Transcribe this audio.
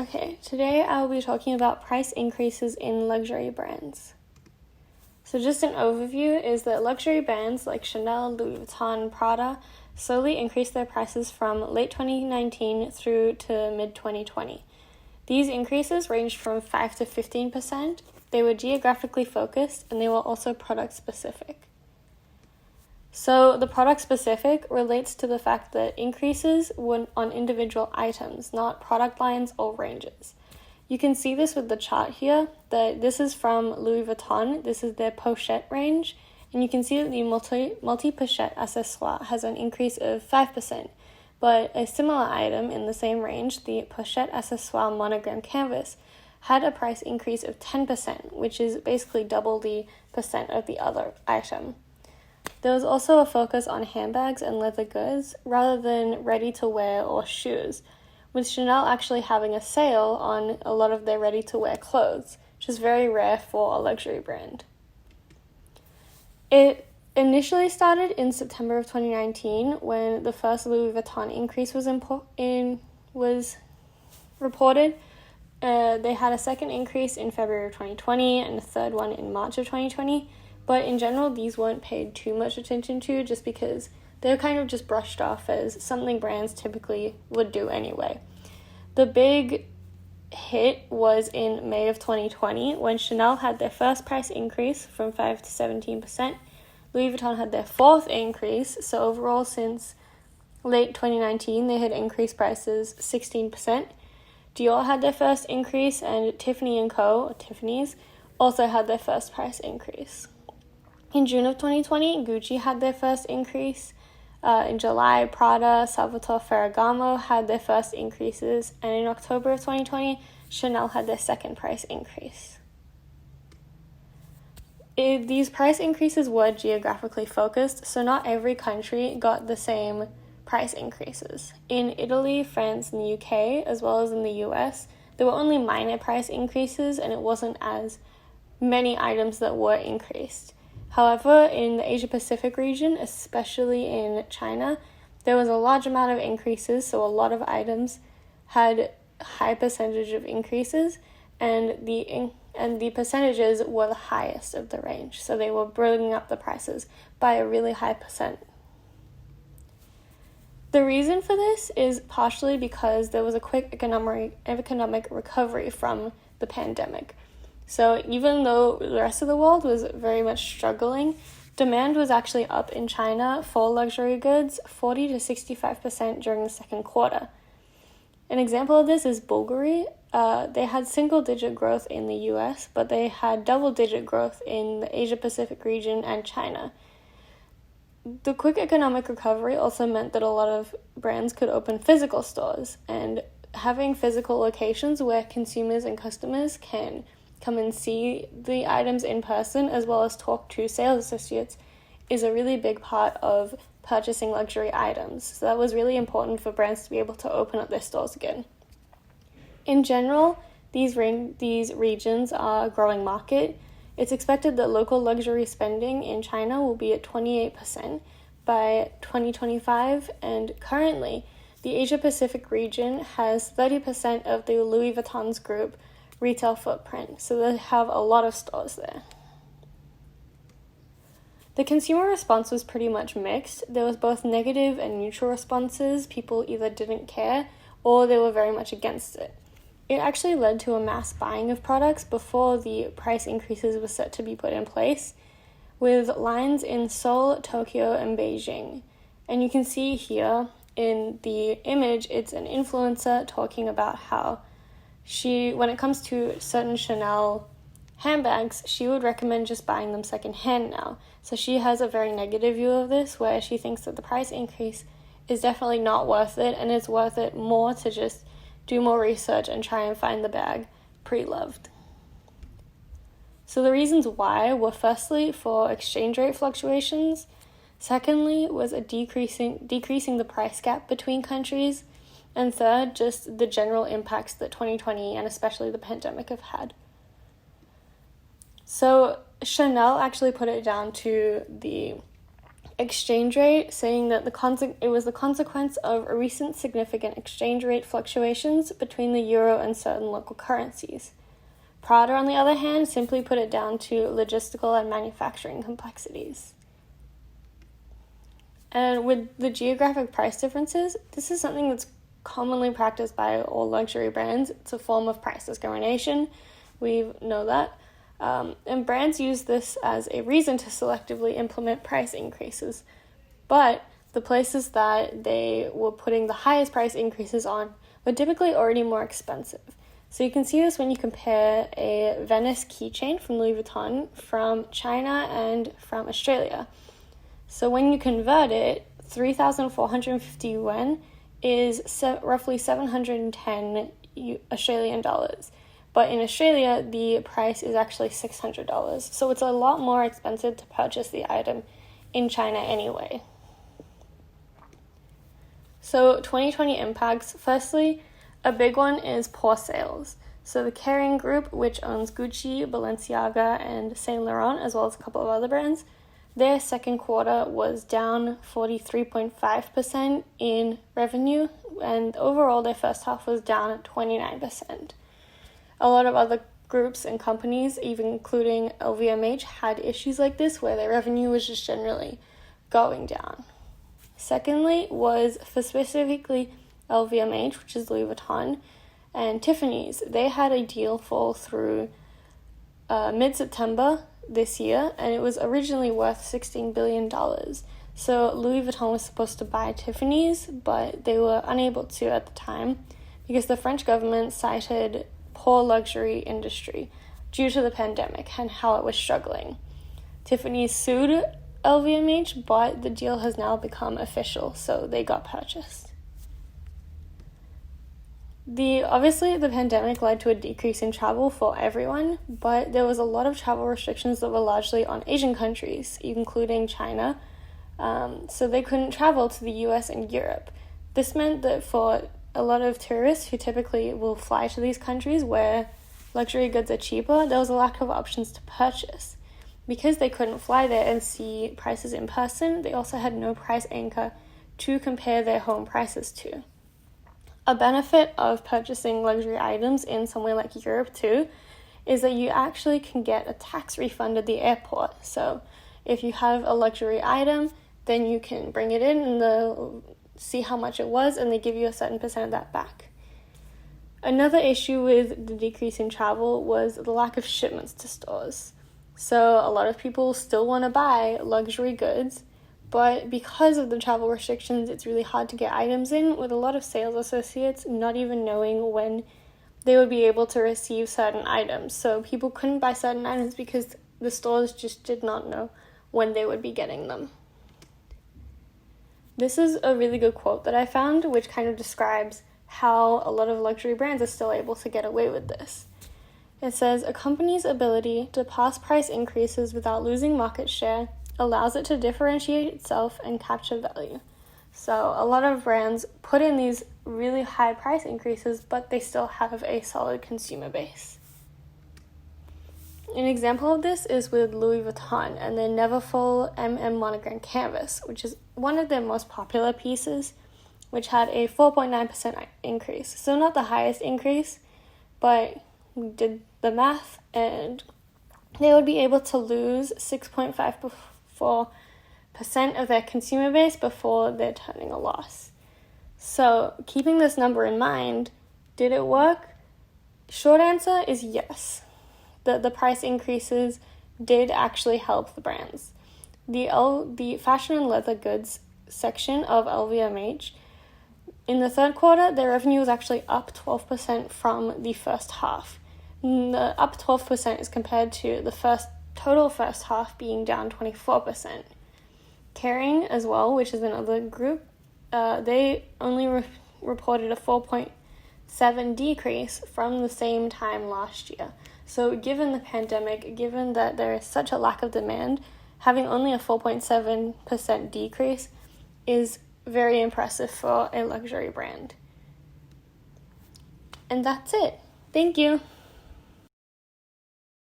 Okay, today I'll be talking about price increases in luxury brands. So just an overview is that luxury brands like Chanel, Louis Vuitton, Prada slowly increased their prices from late 2019 through to mid-2020. These increases ranged from 5 to 15%. They were geographically focused and they were also product specific. So the product specific relates to the fact that increases were on individual items, not product lines or ranges. You can see this with the chart here, that this is from Louis Vuitton. This is their pochette range, and you can see that the multi-pochette accessoire has an increase of 5%, but a similar item in the same range, the pochette accessoire monogram canvas, had a price increase of 10%, which is basically double the percent of the other item. There was also a focus on handbags and leather goods rather than ready-to-wear or shoes, with Chanel actually having a sale on a lot of their ready-to-wear clothes, which is very rare for a luxury brand. It initially started in September of 2019 when the first Louis Vuitton increase was reported. They had a second increase in February of 2020 and a third one in March of 2020. But in general, these weren't paid too much attention to just because they're kind of just brushed off as something brands typically would do anyway. The big hit was in May of 2020 when Chanel had their first price increase from 5 to 17%. Louis Vuitton had their fourth increase, so overall since late 2019 they had increased prices 16%. Dior had their first increase, and Tiffany & Co., or Tiffany's, also had their first price increase. In June of 2020, Gucci had their first increase. In July, Prada, Salvatore Ferragamo had their first increases. And in October of 2020, Chanel had their second price increase. These price increases were geographically focused, so not every country got the same price increases. In Italy, France, and the UK, as well as in the US, there were only minor price increases, and it wasn't as many items that were increased. However, in the Asia-Pacific region, especially in China, there was a large amount of increases, so a lot of items had high percentage of increases, and the percentages were the highest of the range, so they were bringing up the prices by a really high percent. The reason for this is partially because there was a quick economic recovery from the pandemic. So even though the rest of the world was very much struggling, demand was actually up in China for luxury goods 40 to 65% during the second quarter. An example of this is Bulgari. They had single-digit growth in the US, but they had double-digit growth in the Asia-Pacific region and China. The quick economic recovery also meant that a lot of brands could open physical stores, and having physical locations where consumers and customers can come and see the items in person as well as talk to sales associates is a really big part of purchasing luxury items. So that was really important for brands to be able to open up their stores again. In general, these regions are a growing market. It's expected that local luxury spending in China will be at 28% by 2025, and currently the Asia-Pacific region has 30% of the Louis Vuitton's group retail footprint, so they have a lot of stores there. The consumer response was pretty much mixed. There was both negative and neutral responses. People either didn't care or they were very much against it. It actually led to a mass buying of products before the price increases were set to be put in place, with lines in Seoul, Tokyo, and Beijing. And you can see here in the image, it's an influencer talking about how when it comes to certain Chanel handbags, she would recommend just buying them secondhand now. So she has a very negative view of this, where she thinks that the price increase is definitely not worth it, and it's worth it more to just do more research and try and find the bag pre-loved. So the reasons why were firstly for exchange rate fluctuations, secondly was a decreasing the price gap between countries, and third, just the general impacts that 2020 and especially the pandemic have had. So Chanel actually put it down to the exchange rate, saying that it was the consequence of recent significant exchange rate fluctuations between the euro and certain local currencies. Prada, on the other hand, simply put it down to logistical and manufacturing complexities. And with the geographic price differences, this is something that's commonly practiced by all luxury brands. It's a form of price discrimination. We know that. And brands use this as a reason to selectively implement price increases. But the places that they were putting the highest price increases on were typically already more expensive. So you can see this when you compare a Venice keychain from Louis Vuitton from China and from Australia. So when you convert it, 3,450 yuan is roughly 710 Australian dollars. But in Australia, the price is actually $600. So it's a lot more expensive to purchase the item in China anyway. So 2020 impacts. Firstly, a big one is poor sales. So the Kering Group, which owns Gucci, Balenciaga, and Saint Laurent, as well as a couple of other brands, their second quarter was down 43.5% in revenue, and overall their first half was down 29%. A lot of other groups and companies, even including LVMH, had issues like this where their revenue was just generally going down. Secondly was for specifically LVMH, which is Louis Vuitton, and Tiffany's. They had a deal fall through mid-September this year, and it was originally worth $16 billion. So Louis Vuitton was supposed to buy Tiffany's, but they were unable to at the time because the French government cited poor luxury industry due to the pandemic and how it was struggling. Tiffany's sued LVMH, but the deal has now become official, so they got purchased. Obviously, the pandemic led to a decrease in travel for everyone, but there was a lot of travel restrictions that were largely on Asian countries, including China, so they couldn't travel to the US and Europe. This meant that for a lot of tourists who typically will fly to these countries where luxury goods are cheaper, there was a lack of options to purchase. Because they couldn't fly there and see prices in person, they also had no price anchor to compare their home prices to. A benefit of purchasing luxury items in somewhere like Europe too is that you actually can get a tax refund at the airport. So if you have a luxury item, then you can bring it in and they'll see how much it was and they give you a certain percent of that back. Another issue with the decrease in travel was the lack of shipments to stores. So a lot of people still want to buy luxury goods, but because of the travel restrictions, it's really hard to get items in, with a lot of sales associates not even knowing when they would be able to receive certain items. So people couldn't buy certain items because the stores just did not know when they would be getting them. This is a really good quote that I found, which kind of describes how a lot of luxury brands are still able to get away with this. It says, a company's ability to pass price increases without losing market share allows it to differentiate itself and capture value. So a lot of brands put in these really high price increases, but they still have a solid consumer base. An example of this is with Louis Vuitton and their Neverfull Monogram canvas, which is one of their most popular pieces, which had a 4.9% increase. So not the highest increase, but we did the math and they would be able to lose 6.54% of their consumer base before they're turning a loss. So keeping this number in mind, did it work? Short answer is yes. The price increases did actually help the brands. The fashion and leather goods section of LVMH, in the third quarter, their revenue was actually up 12% from the first half. The up 12% is compared to the total first half being down 24%. Kering as well, which is another group, they only reported a 4.7% decrease from the same time last year. So given the pandemic, given that there is such a lack of demand, having only a 4.7% decrease is very impressive for a luxury brand. And that's it. Thank you.